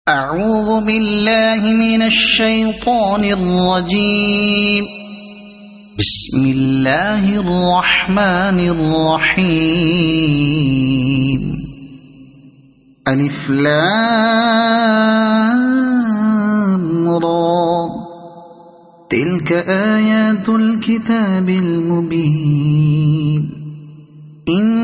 أعوذ بالله من الشيطان الرجيم. بسم الله الرحمن الرحيم. ألف لام را. تلك آيات الكتاب المبين. إنا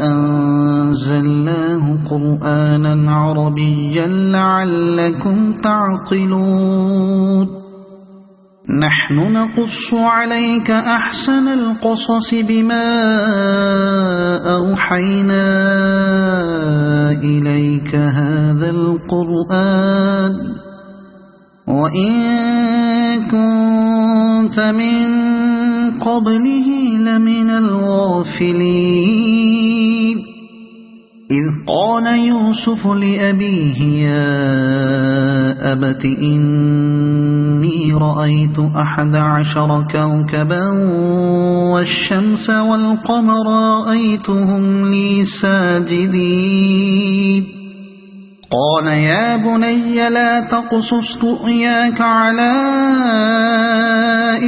أنزلناه قرآنا عربيا لعلكم تعقلون. نحن نقص عليك أحسن القصص بما أوحينا إليك هذا القرآن وإن كنت من قبله لمن الغافلين. إذ قال يوسف لأبيه يا أبت إني رأيت 11 كوكبا والشمس والقمر رأيتهم لي ساجدين. قال يا بني لا تقصص رؤياك على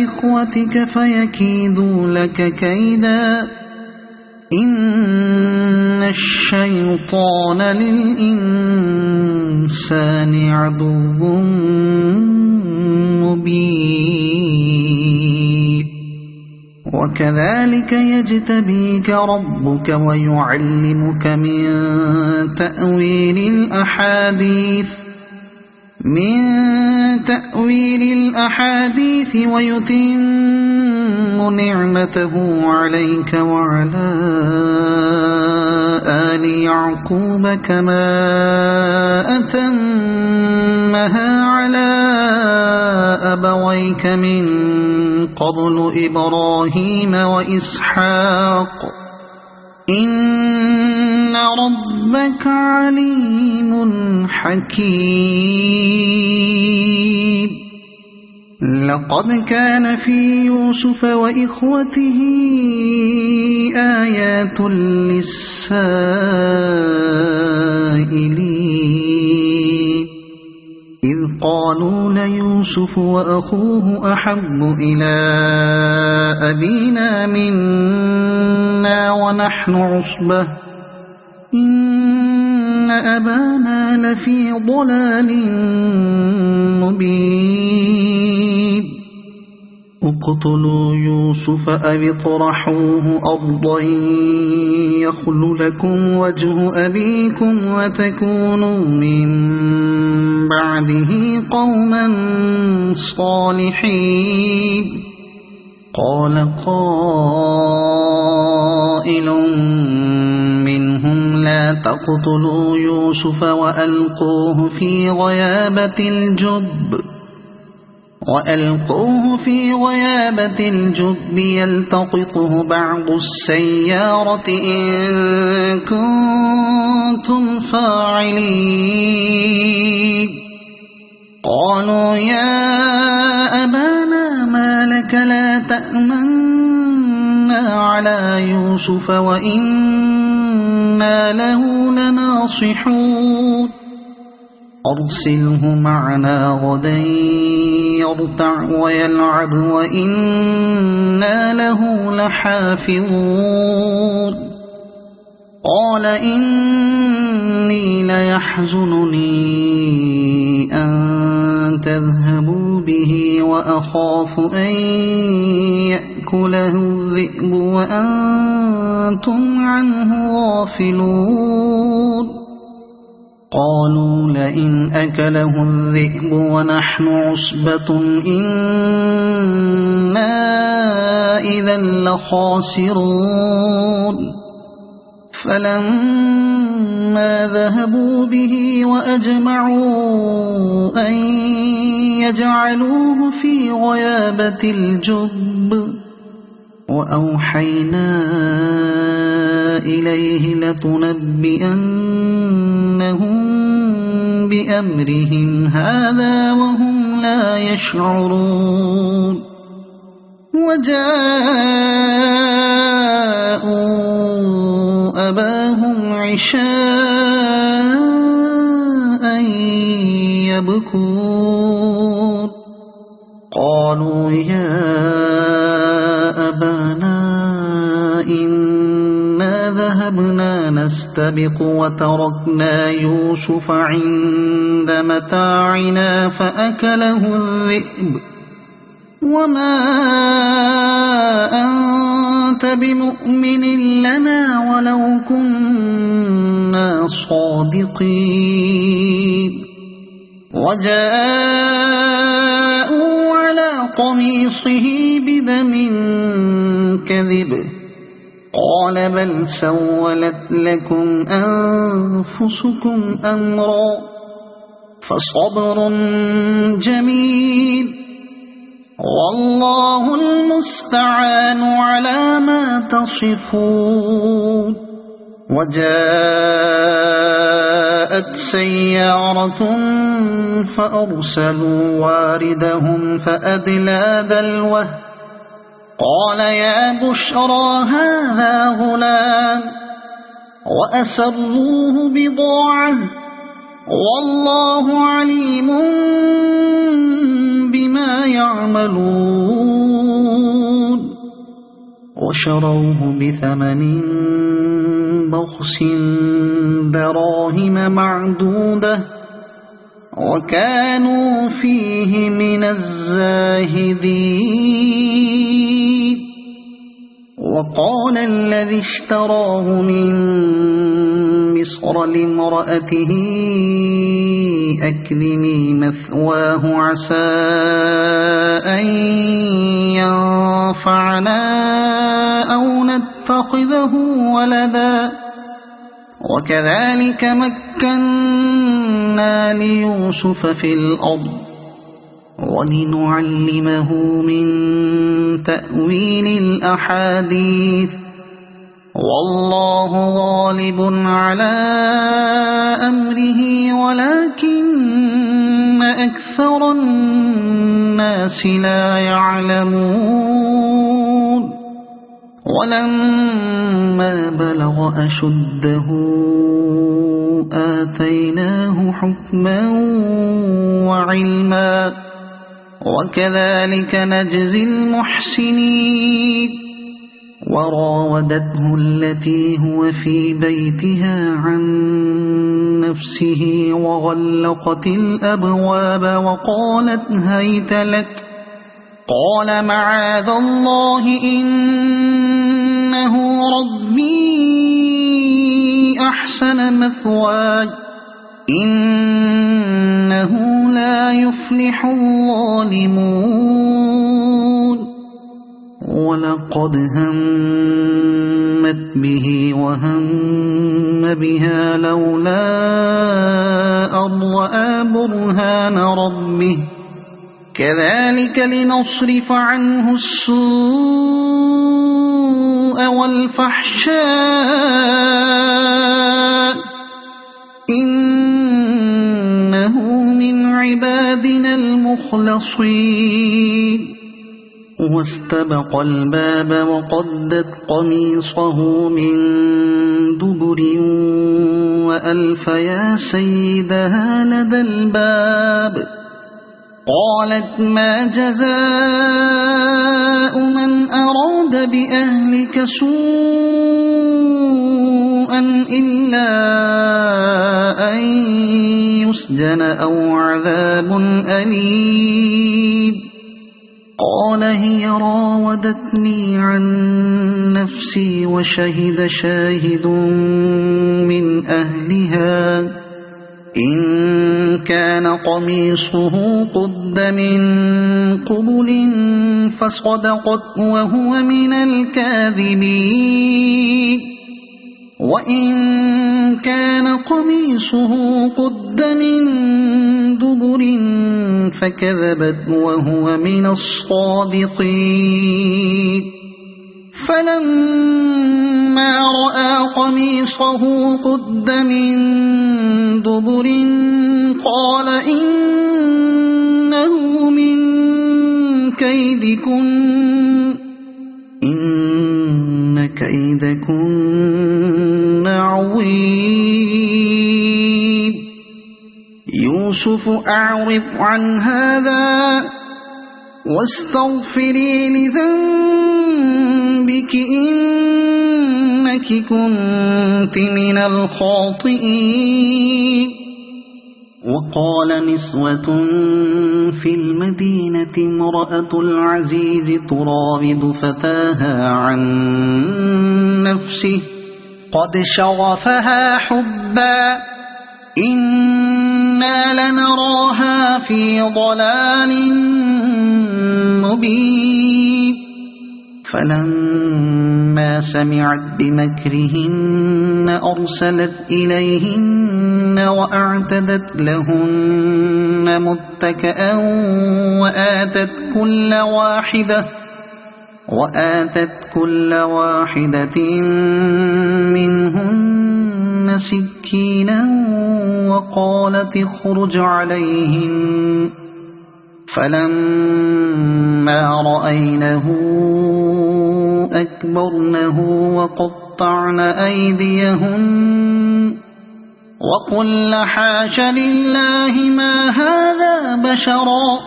إخوتك فيكيدوا لك كيدا إن الشيطان للإنسان عدو مبين. وكذلك يجتبيك ربك ويعلمك من تأويل الأحاديث ويتم نعمته عليك وعلى آل يعقوب كما أتمها على أبويك من قبل إبراهيم وإسحاق إن ربك عليم حكيم. لقد كان في يوسف وإخوته آيات للسائلين إذ قالوا ليوسف وأخوه أحب إلى أبينا منا ونحن عصبة إن أبانا لفي ضلال مبين. اقتلوا يوسف أو اطرحوه أرضا يخل لكم وجه أبيكم وتكونوا من بعده قوما صالحين. قال قائل منهم لا تقتلوا يوسف وألقوه في غيابة الجب يلتقطه بعض السيارة إن كنتم فاعلين. قالوا يا أبانا ما لك لا تأمنا على يوسف وإنا له لناصحون. أرسله معنا غدا يرتع ويلعب وإنا له لحافظون. قال إني ليحزنني أن تذهبوا به وأخاف أن يأكله الذئب وأنتم عنه غافلون. قالوا لئن أكله الذئب ونحن عصبة إنا إذا لخاسرون. فلما ذهبوا به وأجمعوا أن يجعلوه في غيابة الجب وأوحينا إليه لتنبئنهم بأمرهم هذا وهم لا يشعرون. وجاءوا أباهم عشاء يبكون قالوا يا أبانا إنا ذهبنا نستبق وتركنا يوسف عند متاعنا فأكله الذئب وما أنت بمؤمن لنا ولو كنا صادقين وجاءوا على قميصه بدم كذب قال بل سولت لكم أنفسكم أمرا فصبر جميل والله المستعان على ما تصفون وجاءت سيارة فأرسلوا واردهم فأدلى دلوه قال يا بشرى هذا غلام وأسروه بضاعة والله عليم بما يعملون وشروه بثمن بخس دراهم معدودة وكانوا فيه من الزاهدين وقال الذي اشتراه من مصر لامرأته أكرمي مثواه عسى أن ينفعنا أو نتخذه ولدا وكذلك مكنا ليوسف في الأرض ولنعلمه من تأويل الأحاديث والله غالب على أمره ولكن أكثر الناس لا يعلمون ولما بلغ أشده آتيناه حكما وعلما وكذلك نجزي المحسنين وراودته التي هو في بيتها عن نفسه وغلقت الأبواب وقالت هيت لك قال معاذ الله إنه ربي أحسن مثواي إنه لا يفلح الظالمون ولقد همت به وهم بها لولا أن رأى برهان ربه كذلك لنصرف عنه السوء والفحشاء إنه من عبادنا المخلصين واستبق الباب وقدت قميصه من دبر وألف يا سيدها لدى الباب قالت ما جزاء من أراد بأهلك سوءا إلا أن يسجن أو عذاب أليم قال هي راودتني عن نفسي وشهد شاهد من أهلها إن كان قميصه قد من قبل فصدقت وهو من الكاذبين وإن كان قميصه قد من دبر فكذبت وهو من الصادقين فلما رأى قميصه قد من دبر قال إنه من كيدكن إن كيدكن عظيم يوسف أعرض عن هذا واستغفري لذنبك إنك كنت من الخاطئين. وقال نسوة في المدينة امرأة العزيز تراود فتاها عن نفسه قد شغفها حبا إنا لنراها في ضلال مبين. فلما سمعت بمكرهن أرسلت إليهن وأعتدت لهن متكئا وآتت كل واحدة منهن سكينا وقالت اخرج عليهن. فلما رأينه أكبرنه وقطعن أيديهن وقلن حاش لله ما هذا بشرا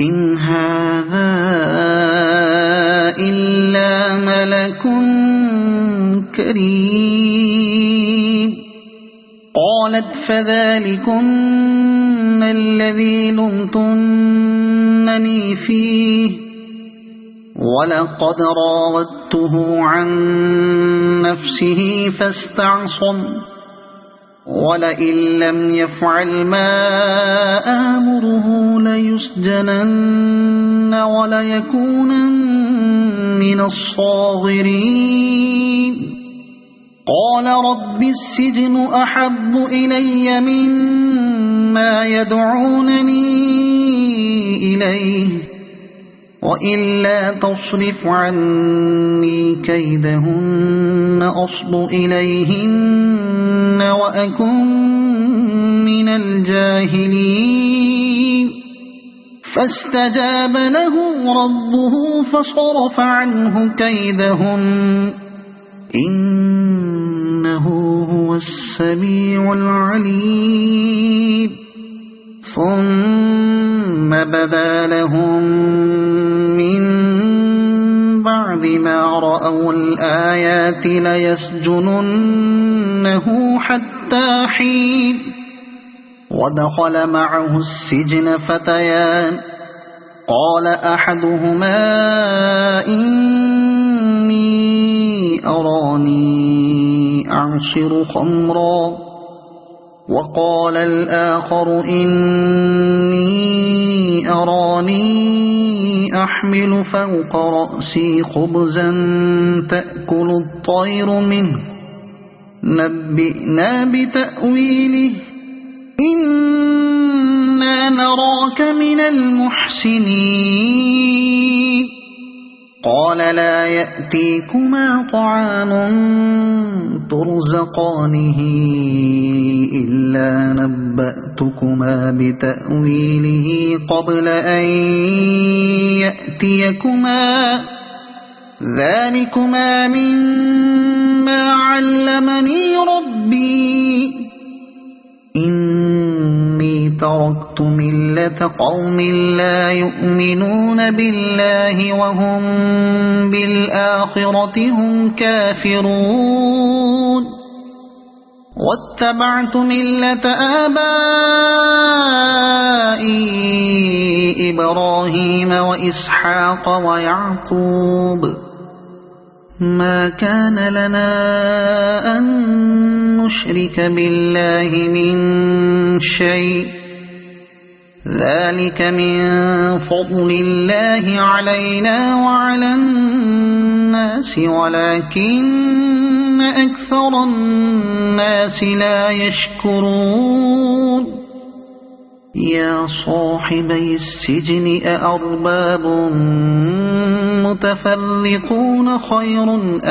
إن هذا إلا ملك كريم. قالت فذلكن الذي لمتنني فيه ولقد راودته عن نفسه فاستعصم ولئن لم يفعل ما آمره ليسجنن وليكونن من الصاغرين. قال رب السجن أحب إلي مما يدعونني إليه وإلا تصرف عني كيدهن أصب إليهن وأكن من الجاهلين. فاستجاب له ربه فصرف عنه كيدهن إنه هو السميع العليم. ثم بدا لهم من بعد ما رأوا الآيات ليسجننه حتى حين. ودخل معه السجن فتيان قال أحدهما إني أراني أعصر خمرا وقال الآخر إني أراني أحمل فوق رأسي خبزا تأكل الطير منه نبئنا بتأويله إنا نراك من المحسنين. قال لا يأتيكما طعام ترزقانه إلا نبأتكما بتأويله قبل أن يأتيكما ذلكما مما علمني ربي إني تركت ملة قوم لا يؤمنون بالله وهم بالآخرة هم كافرون واتبعت ملة آبائي إبراهيم وإسحاق ويعقوب ما كان لنا أن نشرك بالله من شيء ذلك من فضل الله علينا وعلى الناس ولكن أكثر الناس لا يشكرون. يا صاحبي السجن أأرباب متفرقون خير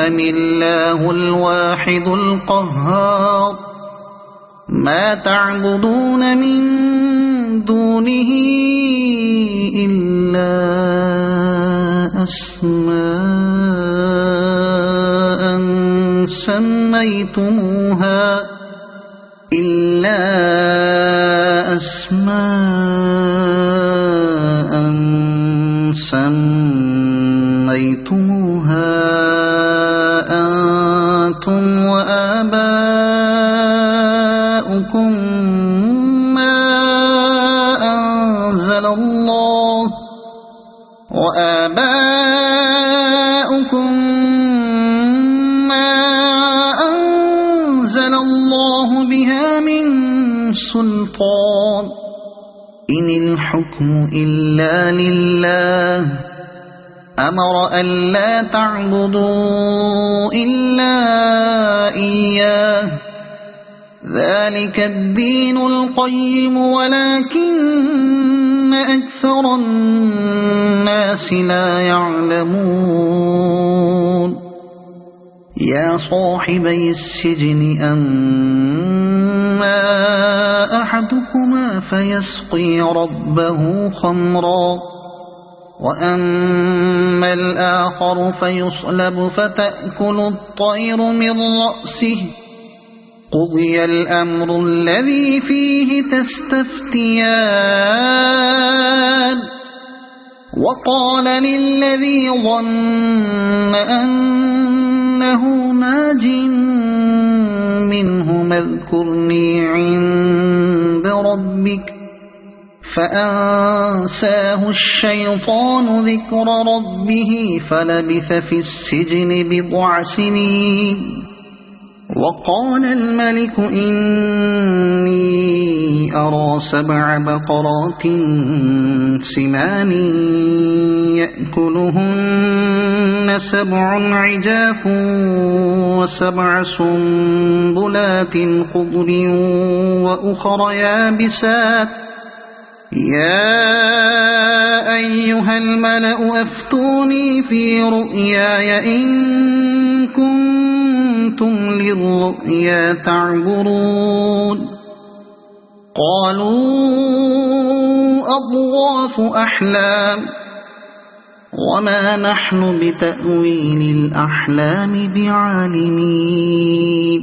أم الله الواحد القهار ما تعبدون من دونه إلا أسماء أسماء سميتموها أنتم وآباؤكم ما أنزل الله بها من سلطان إن الحكم إلا لله أمر ألا تعبدوا إلا إياه ذلك الدين القيم ولكن أكثر الناس لا يعلمون يا صاحبي السجن أما أحدكما فيسقي ربه خمرا وأما الآخر فيصلب فتأكل الطير من رأسه قضي الأمر الذي فيه تستفتيان وقال للذي ظن أنه ناج منه اذكرني عند ربك فأنساه الشيطان ذكر ربه فلبث في السجن بضع سنين وقال الملك إني أرى 7 بقرات سمان يأكلهن 7 عجاف و7 سنبلات خضر وأخر يابسات يا أيها الملأ أفتوني في رؤياي إن كنتم للرؤيا تعبرون قالوا أضغاث أحلام وما نحن بتأويل الأحلام بعالمين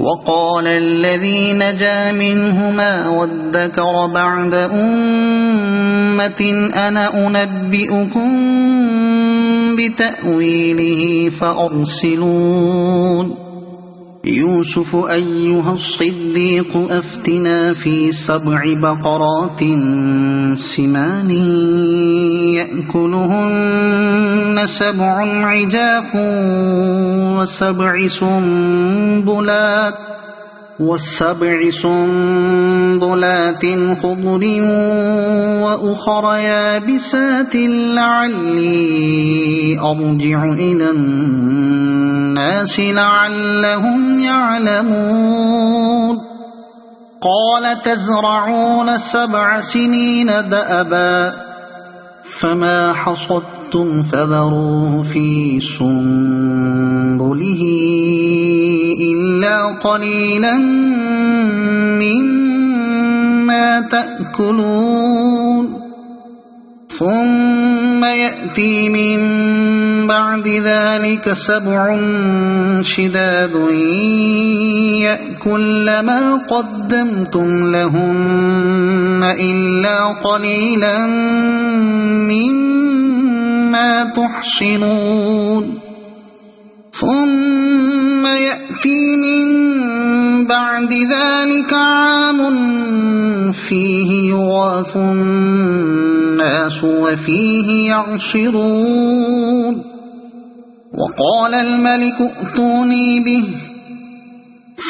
وقال الذي نجا منهما وادكر بعد أمة أنا أنبئكم بتأويله فأرسلون يوسف أيها الصديق أفتنا في 7 بقرات سمان يأكلهن 7 عجاف و7 سنبلات خضر وأخر يابسات لعلي أرجع إلى الناس لعلهم يعلمون قال تزرعون 7 سنين دأبا فما حصدتم فذروه في سنبله إلا قليلا مما تأكلون ثم يأتي من بعد ذلك 7 شداد يأكل ما قدمتم لهن إلا قليلا مما تحصنون ثم يأتي من بعد ذلك عام فيه يغاث الناس وفيه يعصرون وقال الملك ائتوني به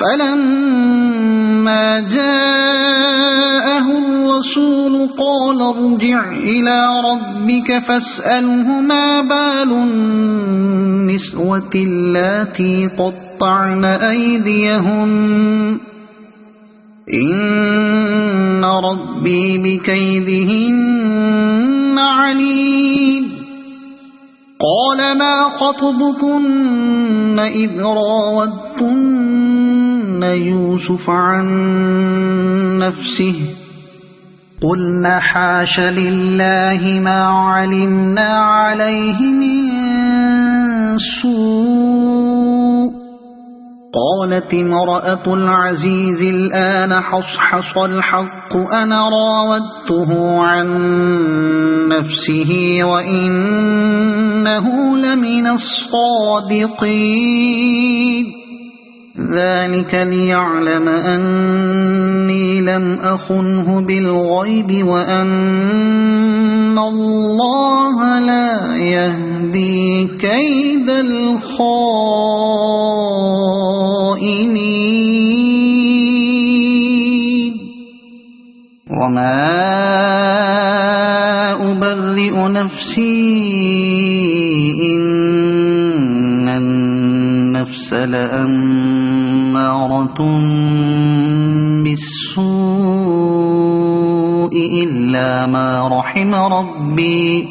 فلما جاءه الرسول قال ارجع إلى ربك فاسأله ما بال النسوة اللاتي قطعن أيديهن إن ربي بكيدهن عليم قال ما خطبكن إذ راودتن يوسف عن نفسه قلنا حاش لله ما علمنا عليه من سوء قالت امرأة العزيز الآن حصحص الحق أنا راودته عن نفسه وإنه لمن الصادقين ذلك ليعلم أني لم أخنه بالغيب وأن الله لا يهدي كيد الخائنين وما أبرئ نفسي إن النفس لأمارة بالسوء إلا ما رحم ربي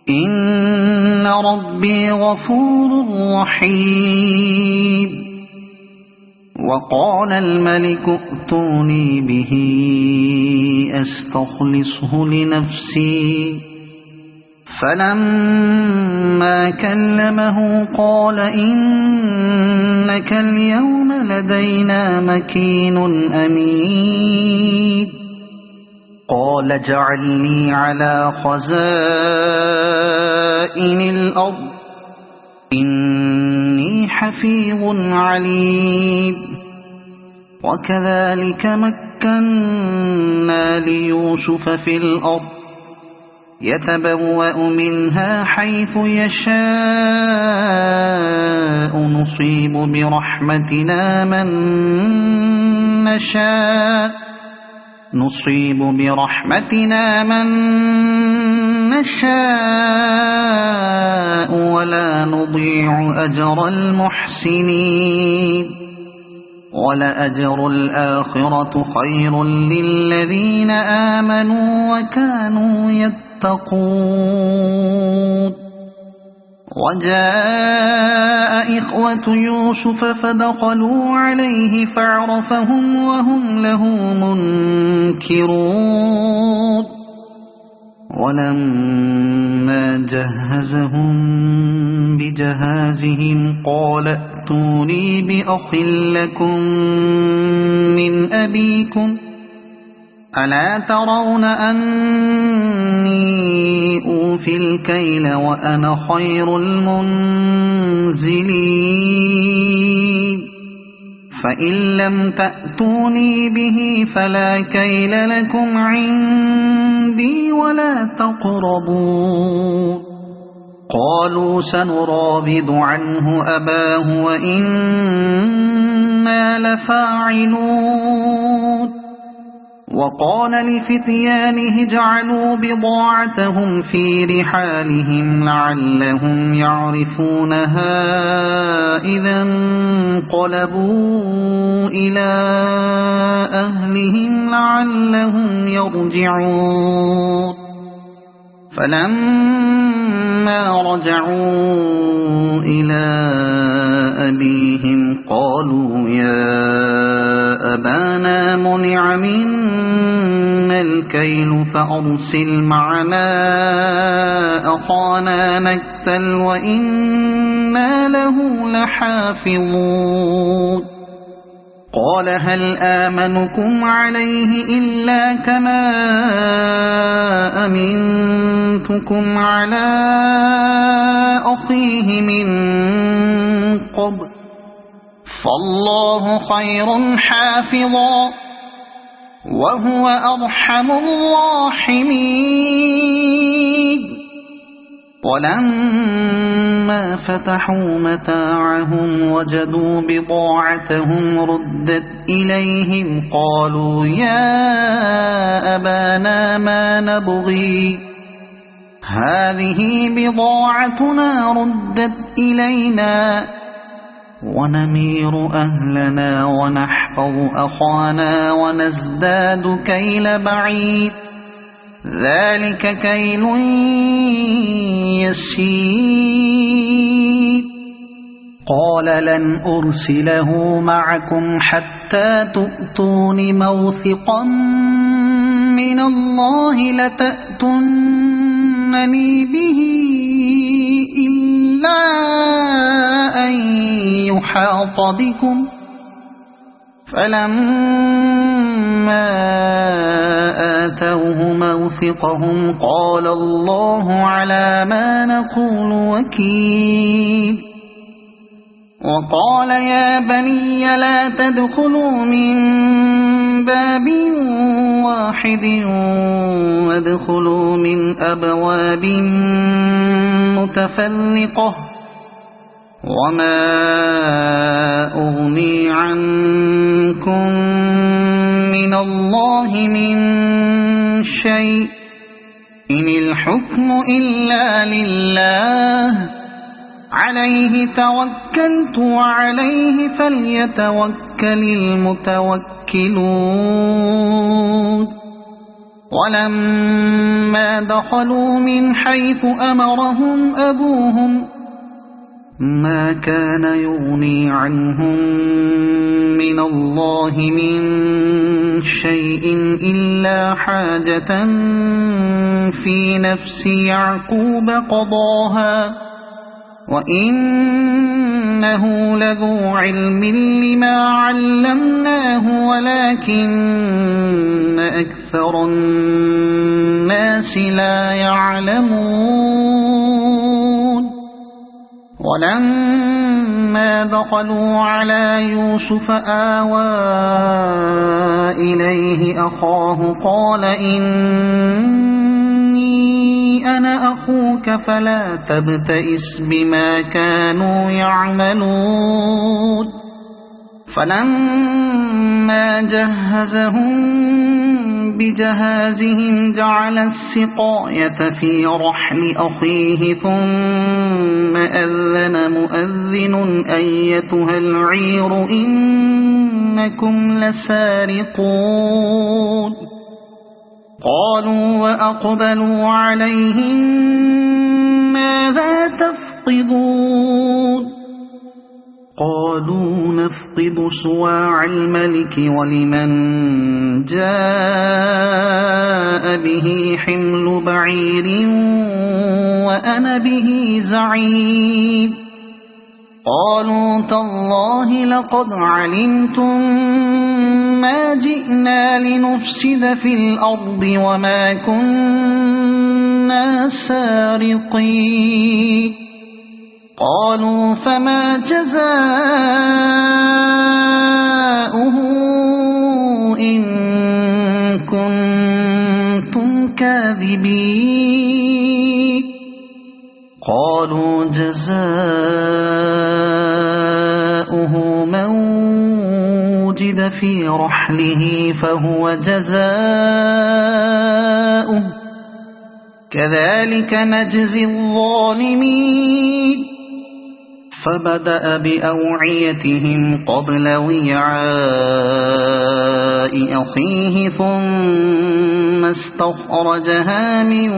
إن ربي غفور رحيم وقال الملك ائتوني به أستخلصه لنفسي فلما كلمه قال إنك اليوم لدينا مكين أمين قال اجعلني على خزائن الأرض إني حفيظ عليم وكذلك مكنا ليوسف في الأرض يتبوأ منها حيث يشاء نصيب برحمتنا من نشاء ولا نضيع أجر المحسنين ولأجر الآخرة خير للذين آمنوا وكانوا يتقون وجاء إخوة يوسف فدخلوا عليه فعرفهم وهم له منكرون ولما جهزهم بجهازهم قال ائتوني بأخ لكم من أبيكم ألا ترون أني أوفي الكيل وأنا خير المنزلين فإن لم تأتوني به فلا كيل لكم عندي ولا تقربون قالوا سنراود عنه أباه وإنا لفاعلون وقال لفتيانه اجعلوا بضاعتهم في رحالهم لعلهم يعرفونها إذا انقلبوا إلى أهلهم لعلهم يرجعون فلما رجعوا إلى أبيهم قالوا يا أبانا منع منا الكيل فأرسل معنا أخانا نكتل وإنا له لحافظون قال هل آمنكم عليه إلا كما أمنتكم على أخيه من قبل فالله خير حافظا وهو أرحم الراحمين ولما فتحوا متاعهم وجدوا بضاعتهم ردت إليهم قالوا يا أبانا ما نبغي هذه بضاعتنا ردت إلينا ونمير أهلنا ونحفظ أخانا ونزداد كيل بعيد ذلك كيل يسير قال لن أرسله معكم حتى تؤتون موثقا من الله لتأتونني به إلا إلا أن يحاط بكم فلما آتوه موثقهم قال الله على ما نقول وكيل وقال يا بني لا تدخلوا من باب واحد وادخلوا من أبواب متفرقة وما أغني عنكم من الله من شيء إن الحكم إلا لله عليه توكلت وعليه فليتوكل المتوكلون ولما دخلوا من حيث أمرهم أبوهم ما كان يغني عنهم من الله من شيء إلا حاجة في نفس يعقوب قضاها وإنه لذو علم لما علمناه ولكن أكثر الناس لا يعلمون ولما دخلوا على يوسف آوى إليه أخاه قال إني أنا أخوك فلا تبتئس بما كانوا يعملون فلما جهزهم بجهازهم جعل السقاية في رحل أخيه ثم أذن مؤذن أيتها العير إنكم لسارقون قالوا وأقبلوا عليهم ماذا تفقدون قالوا نفقد صواع الملك ولمن جاء به حمل بعير وأنا به زعيم قالوا تالله لقد علمتم ما جئنا لنفسد في الأرض وما كنا سارقين قالوا فما جزاؤه إن كنتم كاذبين قالوا جزاؤه من وجد في رحله فهو جزاؤه كذلك نجزي الظالمين فبدأ بأوعيتهم قبل وعاء أخيه ثم استخرجها من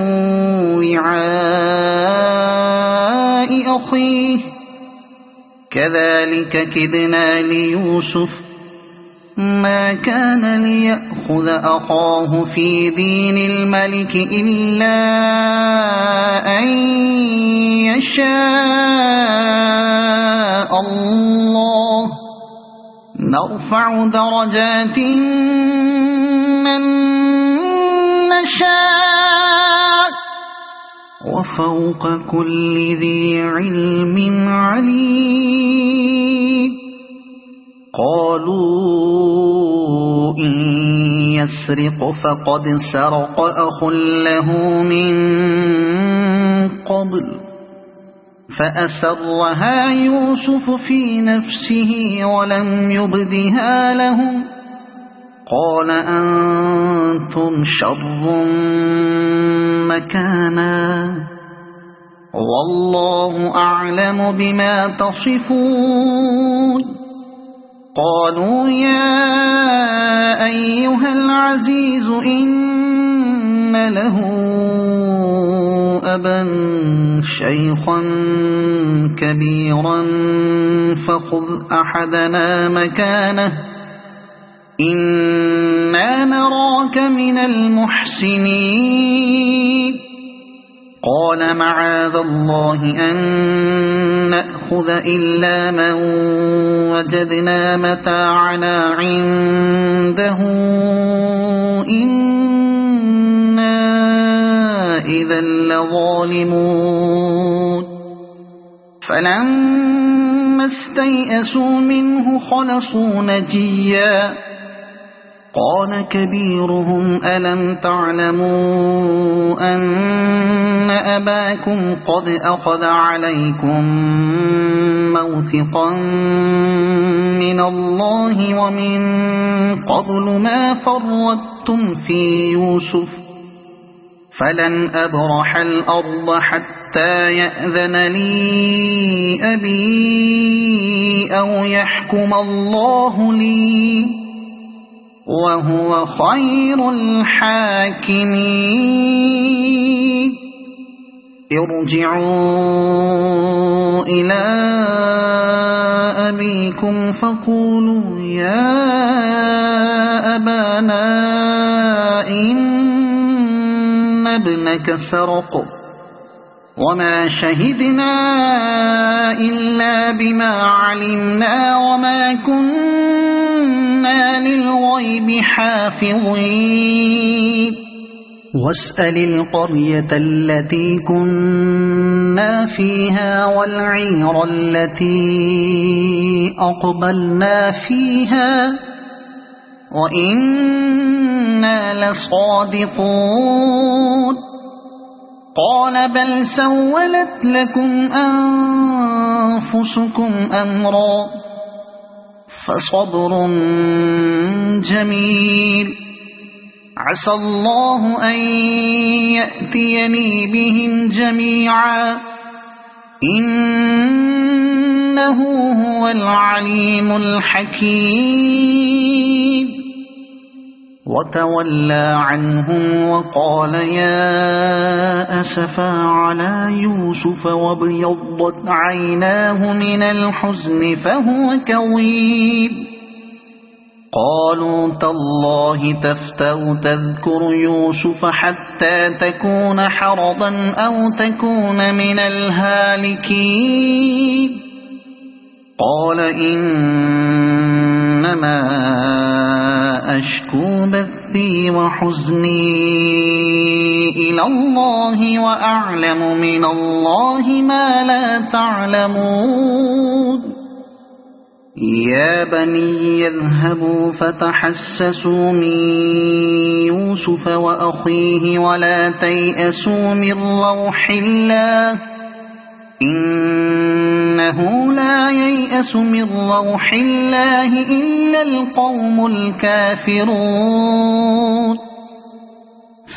وعاء أخيه كذلك كدنا ليوسف ما كان ليأخذ أخاه في دين الملك إلا أن يشاء الله نرفع درجات من نشاء وفوق كل ذي علم عليم قالوا إن يسرق فقد سرق أخ له من قبل فأسرها يوسف في نفسه ولم يبدها لهم قال أنتم شر مكانا والله أعلم بما تصفون قالوا يا أيها العزيز إن له أبا شيخا كبيرا فخذ أحدنا مكانه إنا نراك من المحسنين قال معاذ الله أن نأخذ إلا من وجدنا متاعنا عنده إنا إذا لظالمون فلما استيئسوا منه خلصوا نجيا قال كبيرهم ألم تعلموا أن أباكم قد أخذ عليكم موثقا من الله ومن قبل ما فرطتم في يوسف فلن أبرح الأرض حتى يأذن لي أبي أو يحكم الله لي وهو خير الحاكمين ارجعوا إلى أبيكم فقولوا يا أبانا إن ابنك سرق وما شهدنا إلا بما علمنا وما كنا للغيب حافظين واسأل القرية التي كنا فيها والعير التي أقبلنا فيها وإنا لصادقون قال بل سولت لكم أنفسكم أمرا فصبر جميل عسى الله أن يأتيني بهم جميعا إنه هو العليم الحكيم وتولى عنهم وقال يا أسفا على يوسف وابيضت عيناه من الحزن فهو كظيم قالوا تالله تفتأ تذكر يوسف حتى تكون حرضا أو تكون من الهالكين قال إنما أشكو بثي وحزني إلى الله وأعلم من الله ما لا تعلمون يا بني يذهبوا فتحسسوا من يوسف وأخيه ولا تيأسوا من روح الله إنه لا ييأس من روح الله إلا القوم الكافرون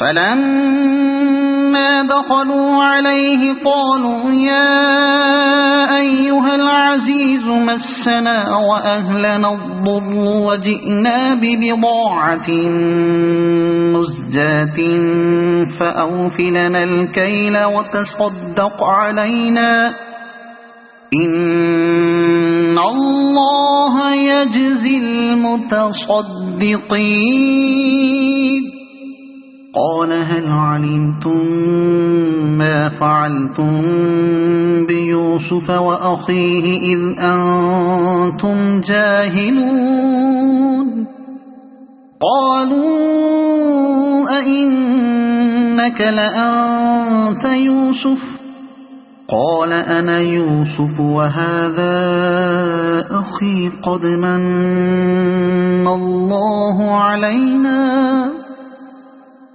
فلما دخلوا عليه قالوا يا أيها العزيز مسنا وأهلنا الضر وجئنا ببضاعة مزجاة فأوف لنا الكيل وتصدق علينا إن الله يجزي المتصدقين قال هل علمتم ما فعلتم بيوسف وأخيه إذ أنتم جاهلون قالوا أئنك لأنت يوسف قال أنا يوسف وهذا أخي قد من الله علينا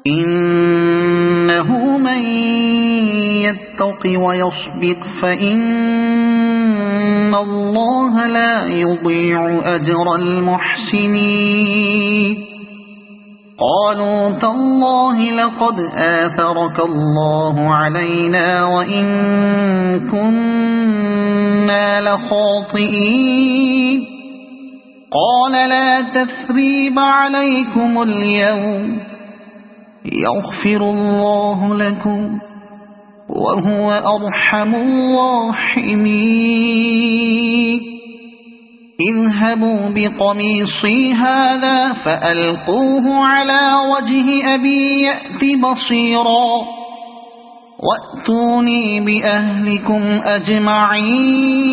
إنه من يتق ويصبر فإن الله لا يضيع أجر المحسنين قالوا تالله لقد آثرك الله علينا وإن كنا لخاطئين قال لا تثريب عليكم اليوم يغفر الله لكم وهو أرحم الراحمين اذهبوا بقميصي هذا فألقوه على وجه أبي يأت بصيرا وَأْتُونِي بِأَهْلِكُمْ أَجْمَعِينَ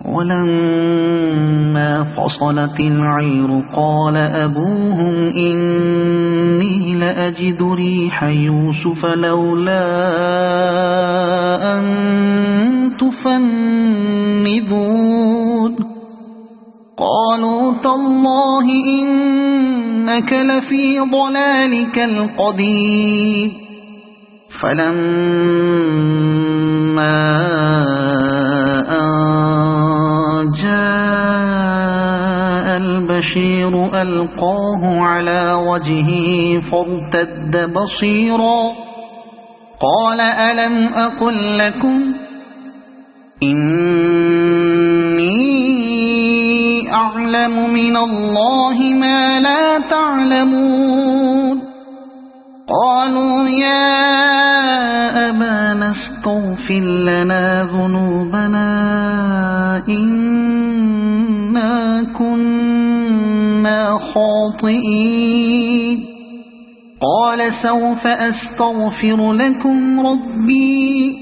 وَلَمَّا فَصَلَتِ الْعِيرُ قَالَ أَبُوهُمْ إِنِّي لَأَجِدُ رِيحَ يُوسُفَ لَوْلَا أَن تُفَنِّدُونِ قَالُوا تَاللَّهِ إِنَّكَ لَفِي ضَلَالِكَ الْقَدِيمِ فَلَمَّا أَن جَاءَ الْبَشِيرُ أَلْقَاهُ عَلَى وَجْهِهِ فَارْتَدَّ بَصِيرًا قَالَ أَلَمْ أَقُل لَّكُمْ إِنِّي أَعْلَمُ مِنَ اللَّهِ مَا لَا تَعْلَمُونَ قَالُوا يَا أَبَانَا اسْتَغْفِرْ لَنَا ذُنُوبَنَا إِنَّا كُنَّا خَاطِئِينَ قَالَ سَوْفَ أَسْتَغْفِرُ لَكُمْ رَبِّي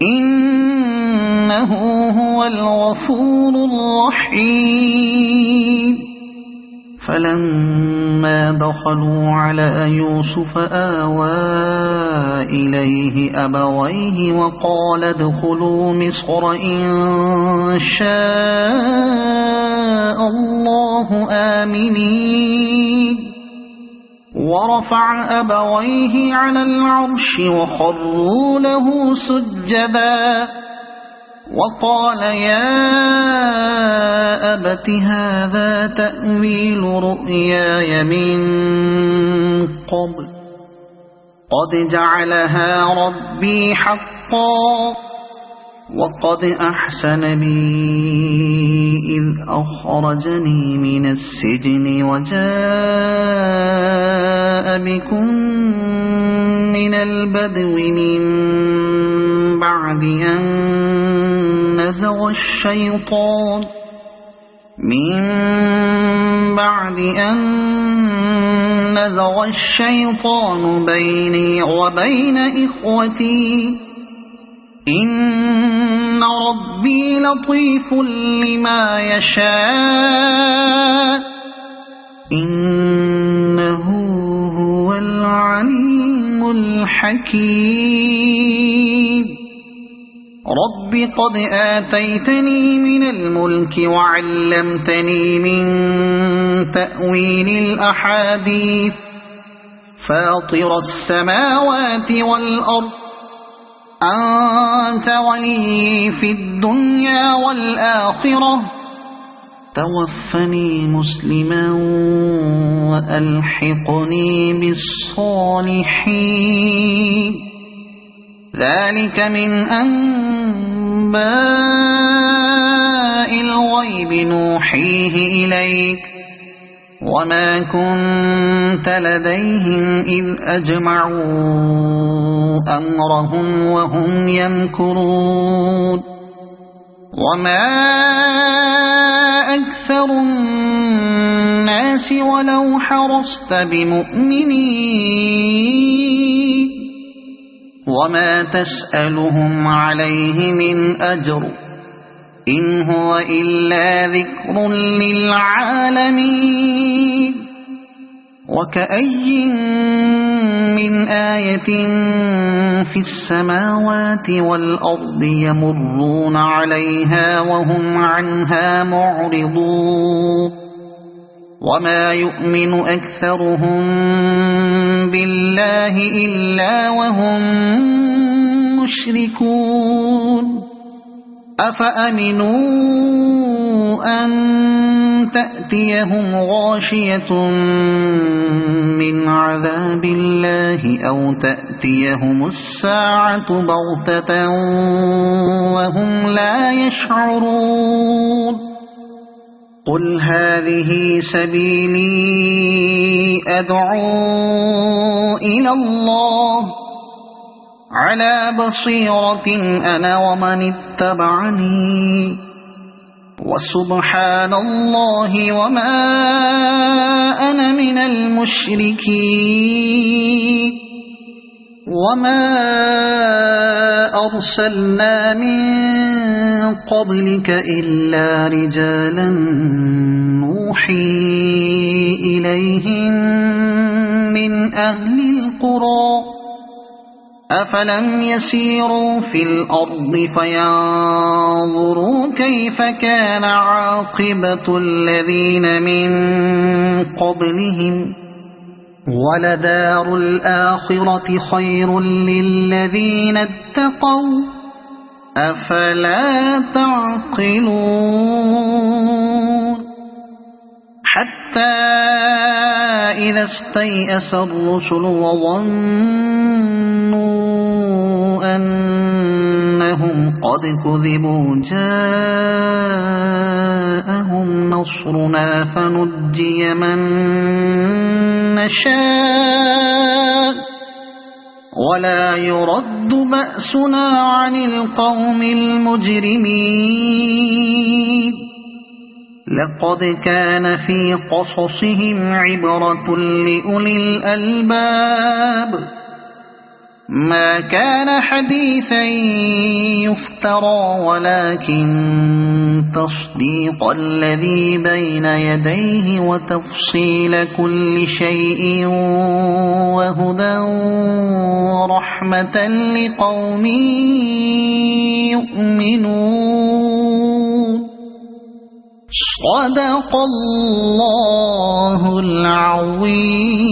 إِنَّهُ هُوَ الْغَفُورُ الرَّحِيمُ فَلَمَّا دَخَلُوا عَلَى يُوسُفَ آوَى إِلَيْهِ أَبَوَيْهِ وَقَالَ ادْخُلُوا مِصْرَ إِن شَاءَ اللَّهُ آمِنِينَ ورفع أبويه على العرش وخروا له سجدا وقال يا أبت هذا تأويل رؤياي من قبل قد جعلها ربي حقا وقد أحسن بي إذ أخرجني من السجن وجاء بكم من البدو من بعد أن نزغ الشيطان بيني وبين إخوتي إن ربي لطيف لما يشاء إنه هو العليم الحكيم رب قد آتيتني من الملك وعلمتني من تأويل الأحاديث فاطر السماوات والأرض أنت ولي في الدنيا والآخرة توفني مسلما وألحقني بالصالحين ذلك من أنباء الغيب نوحيه إليك وما كنت لديهم إذ أجمعوا أمرهم وهم يمكرون وما أكثر الناس ولو حرصت بمؤمنين وما تسألهم عليه من أجر إن هو إلا ذكر للعالمين وكأي من آية في السماوات والأرض يمرون عليها وهم عنها معرضون وما يؤمن أكثرهم بالله إلا وهم مشركون أفأمنوا أن تأتيهم غاشية من عذاب الله أو تأتيهم الساعة بغتة وهم لا يشعرون قل هذه سبيلي أدعو إلى الله على بصيرة أنا ومن اتبعني وسبحان الله وما أنا من المشركين وما أرسلنا من قبلك إلا رجالا نوحي إليهم من أهل القرى أفلم يسيروا في الأرض فينظروا كيف كان عاقبة الذين من قبلهم ولدار الآخرة خير للذين اتقوا أفلا تعقلون حتى إذا استيأس الرسل وظنوا أنهم قد كذبوا جاءهم نصرنا فنجي من نشاء ولا يرد بأسنا عن القوم المجرمين لقد كان في قصصهم عبرة لأولي الألباب ما كان حديثا يفترى ولكن تصديق الذي بين يديه وتفصيل كل شيء وهدى ورحمة لقوم يؤمنون صدق الله العظيم.